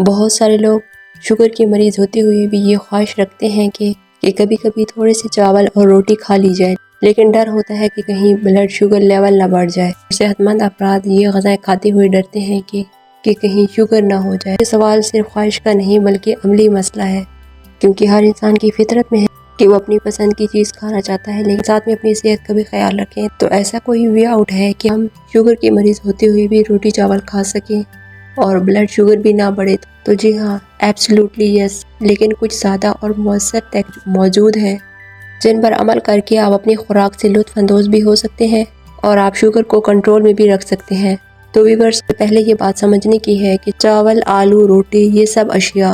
بہت سارے لوگ شوگر کے مریض ہوتے ہوئے بھی یہ خواہش رکھتے ہیں کہ کبھی کبھی تھوڑے سے چاول اور روٹی کھا لی جائے، لیکن ڈر ہوتا ہے کہ کہیں بلڈ شوگر لیول نہ بڑھ جائے۔ صحت مند افراد یہ غذائیں کھاتے ہوئے ڈرتے ہیں کہ کہیں شوگر نہ ہو جائے۔ یہ سوال صرف خواہش کا نہیں بلکہ عملی مسئلہ ہے، کیونکہ ہر انسان کی فطرت میں ہے کہ وہ اپنی پسند کی چیز کھانا چاہتا ہے، لیکن ساتھ میں اپنی صحت کا بھی خیال رکھیں۔ تو ایسا کوئی وے آؤٹ ہے کہ ہم شوگر کے مریض ہوتے ہوئے بھی روٹی چاول کھا سکیں اور بلڈ شوگر بھی نہ بڑھے؟ تو جی ہاں، ایبسلیوٹلی یس، لیکن کچھ سادہ اور مؤثر ٹیکنیک موجود ہیں جن پر عمل کر کے آپ اپنی خوراک سے لطف اندوز بھی ہو سکتے ہیں اور آپ شوگر کو کنٹرول میں بھی رکھ سکتے ہیں۔ تو ویورز، پہلے یہ بات سمجھنے کی ہے کہ چاول، آلو، روٹی، یہ سب اشیاء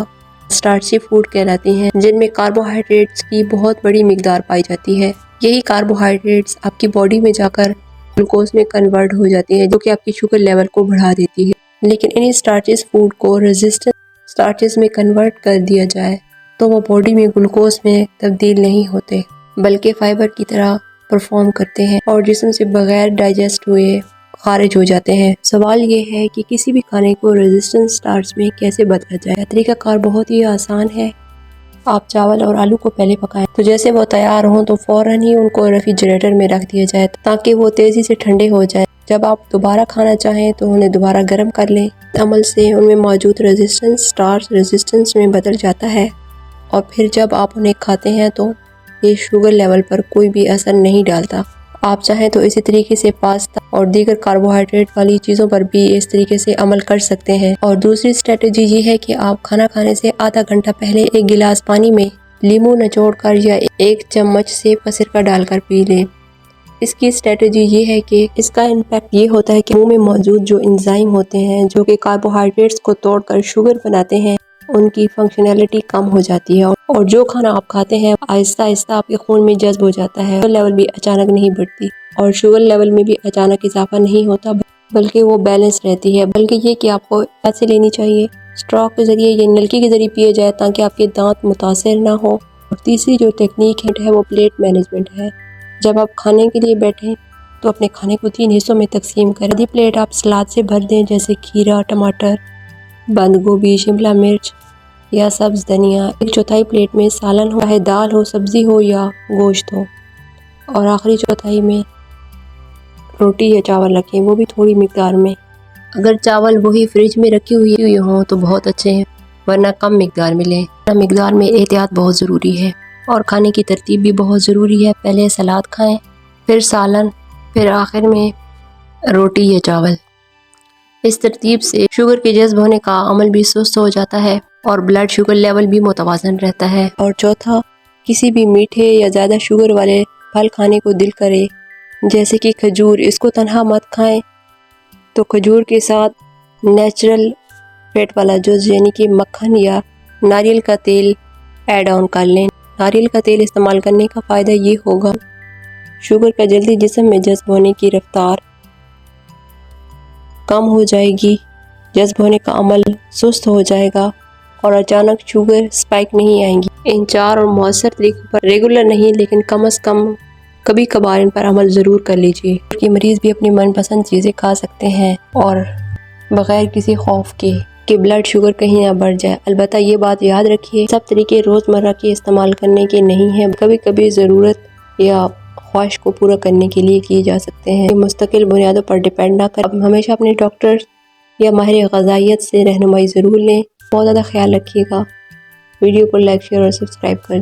اسٹارچی فوڈ کہلاتی ہیں، جن میں کاربوہائیڈریٹس کی بہت بڑی مقدار پائی جاتی ہے۔ یہی کاربوہائیڈریٹس آپ کی باڈی میں جا کر گلوکوز میں کنورٹ ہو جاتی ہیں، جو کہ آپ کی شوگر لیول کو بڑھا دیتی ہے۔ لیکن انہی اسٹارچز فوڈ کو ریزسٹنٹ اسٹارچز میں کنورٹ کر دیا جائے تو وہ باڈی میں گلوکوز میں تبدیل نہیں ہوتے، بلکہ فائبر کی طرح پرفارم کرتے ہیں اور جسم سے بغیر ڈائجسٹ ہوئے خارج ہو جاتے ہیں۔ سوال یہ ہے کہ کسی بھی کھانے کو ریزسٹنٹ اسٹارچ میں کیسے بدلا جائے؟ طریقہ کار بہت ہی آسان ہے۔ آپ چاول اور آلو کو پہلے پکائیں، تو جیسے وہ تیار ہوں تو فوراً ہی ان کو ریفریجریٹر میں رکھ دیا جائے تاکہ وہ تیزی سے ٹھنڈے ہو جائیں۔ جب آپ دوبارہ کھانا چاہیں تو انہیں دوبارہ گرم کر لیں۔ اس عمل سے ان میں موجود ریزسٹنٹ اسٹارچ ریزسٹنس میں بدل جاتا ہے اور پھر جب آپ انہیں کھاتے ہیں تو یہ شوگر لیول پر کوئی بھی اثر نہیں ڈالتا۔ آپ چاہیں تو اسی طریقے سے پاستا اور دیگر کاربوہائیڈریٹ والی چیزوں پر بھی اس طریقے سے عمل کر سکتے ہیں۔ اور دوسری اسٹریٹجی یہ ہے کہ آپ کھانا کھانے سے آدھا گھنٹہ پہلے ایک گلاس پانی میں لیموں نچوڑ کر یا ایک چمچ سیب کا سرکہ ڈال کر پی لیں۔ اس کی اسٹریٹجی یہ ہے کہ اس کا امپیکٹ یہ ہوتا ہے کہ منہ میں موجود جو انزائم ہوتے ہیں جو کہ کاربوہائیڈریٹس کو توڑ کر شوگر بناتے ہیں، ان کی فنکشنالٹی کم ہو جاتی ہے اور جو کھانا آپ کھاتے ہیں آہستہ آہستہ آپ کے خون میں جذب ہو جاتا ہے۔ شوگر لیول بھی اچانک نہیں بڑھتی اور شوگر لیول میں بھی اچانک اضافہ نہیں ہوتا، بلکہ وہ بیلنس رہتی ہے۔ بلکہ یہ کہ آپ کو ایسے لینی چاہیے، اسٹرا کے ذریعے یا نلکی کے ذریعے پیے جائے تاکہ آپ کے دانت متاثر نہ ہو۔ اور تیسری جو ٹیکنیک ہے وہ پلیٹ مینجمنٹ ہے۔ جب آپ کھانے کے لیے بیٹھیں تو اپنے کھانے کو 3 حصوں میں تقسیم کریں۔ آدھی پلیٹ آپ سلاد سے بھر دیں، جیسے کھیرا، ٹماٹر، بند گوبھی، شملہ مرچ یا سبز دھنیا۔ ایک چوتھائی پلیٹ میں سالن ہو، چاہے دال ہو، سبزی ہو یا گوشت ہو، اور آخری چوتھائی میں روٹی یا چاول رکھیں، وہ بھی تھوڑی مقدار میں۔ اگر چاول وہی فریج میں رکھی ہوئی ہوں تو بہت اچھے ہیں، ورنہ کم مقدار میں لیں۔ مقدار میں احتیاط بہت ضروری ہے اور کھانے کی ترتیب بھی بہت ضروری ہے۔ پہلے سلاد کھائیں، پھر سالن، پھر آخر میں روٹی یا چاول۔ اس ترتیب سے شوگر کے جذب ہونے کا عمل بھی سست ہو جاتا ہے اور بلڈ شوگر لیول بھی متوازن رہتا ہے۔ اور چوتھا، کسی بھی میٹھے یا زیادہ شوگر والے پھل کھانے کو دل کرے، جیسے کہ کھجور، اس کو تنہا مت کھائیں، تو کھجور کے ساتھ نیچرل فیٹ والا جوس یعنی کہ مکھن یا ناریل کا تیل ایڈ آن کر لیں۔ ناریل کا تیل استعمال کرنے کا فائدہ یہ ہوگا، شوگر کا جلدی جسم میں جذب ہونے کی رفتار کم ہو جائے گی، جذب ہونے کا عمل سست ہو جائے گا اور اچانک شوگر سپائک نہیں آئیں گی۔ ان 4 اور مؤثر طریقوں پر ریگولر نہیں لیکن کم از کم کبھی کبھار ان پر عمل ضرور کر لیجیے۔ کہ مریض بھی اپنی من پسند چیزیں کھا سکتے ہیں اور بغیر کسی خوف کے کہ بلڈ شوگر کہیں نہ بڑھ جائے۔ البتہ یہ بات یاد رکھیے، سب طریقے روزمرہ کے استعمال کرنے کے نہیں ہیں، کبھی کبھی ضرورت یا خواہش کو پورا کرنے کے لیے کیے جا سکتے ہیں۔ مستقل بنیادوں پر ڈیپینڈ نہ کریں۔ ہمیشہ اپنے ڈاکٹر یا ماہر غذائیت سے رہنمائی ضرور لیں۔ بہت زیادہ خیال رکھیے گا۔ ویڈیو کو لائک، شیئر اور سبسکرائب کر دیں۔